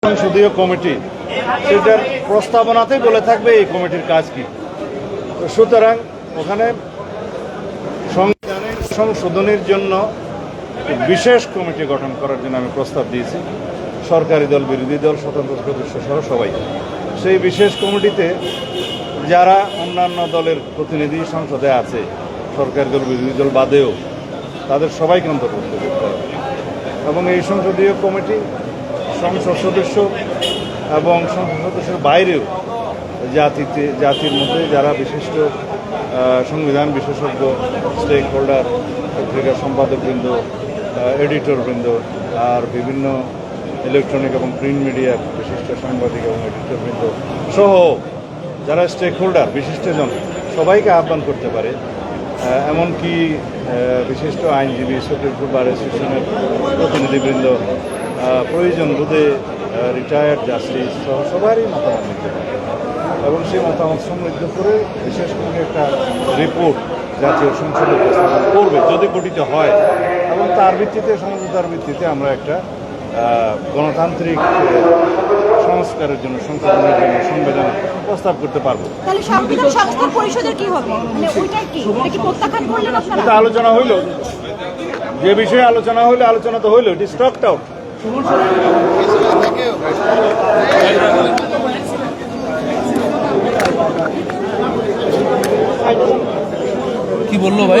সংসদীয় কমিটি সেটার প্রস্তাবনাতেই বলে থাকবে এই কমিটির কাজ কি। সুতরাং ওখানে সংবিধানের সংশোধনের জন্য বিশেষ কমিটি গঠন করার জন্য আমি প্রস্তাব দিয়েছি, সরকারি দল, বিরোধী দল, স্বতন্ত্র সদস্য সহ সবাই। সেই বিশেষ কমিটিতে যারা অন্যান্য দলের প্রতিনিধি সংসদে আছে, সরকারি দল, বিরোধী দল বাদেও, তাদের সবাইকে অন্তর্ভুক্ত করতে হবে। এবং এই সংসদীয় কমিটি সংসদ সদস্য এবং সংসদ সদস্যের বাইরেও জাতির মধ্যে যারা বিশিষ্ট সংবিধান বিশেষজ্ঞ, স্টেক হোল্ডার, পত্রিকার সম্পাদকবৃন্দ, এডিটরবৃন্দ, আর বিভিন্ন ইলেকট্রনিক এবং প্রিন্ট মিডিয়ার বিশিষ্ট সাংবাদিক এবং এডিটরবৃন্দ সহ যারা স্টেক হোল্ডার, বিশিষ্টজন, সবাইকে আহ্বান করতে পারে। এমনকি বিশিষ্ট আইনজীবী, সুপ্রিম কোর্ট বার অ্যাসোসিয়েশনের প্রতিনিধিবৃন্দ, প্রয়োজন বোধে রিটায়ার্ড জাস্টিস সহ সবারই মতামত নিতে পারে এবং সেই মতামত সমৃদ্ধ করে বিশেষ করে একটা রিপোর্ট জাতীয় সংসদে উপস্থাপন করবে যদি গঠিত হয়, এবং তার ভিত্তিতে, সমঝোতার ভিত্তিতে আমরা একটা গণতান্ত্রিক সংস্কারের জন্য, সংশোধনের জন্য সংবিধান প্রস্তাব করতে পারবো। তাহলে সংবিধান সংস্কার পরিষদের কি হবে, মানে ওইটার কি, এটা কি প্রত্যাখ্যান করলেন আপনারা? এটা আলোচনা হইল, যে বিষয়ে আলোচনা হইলো, আলোচনা তো হইলো, ইট ইজ টকড আউট। কি বললো ভাই?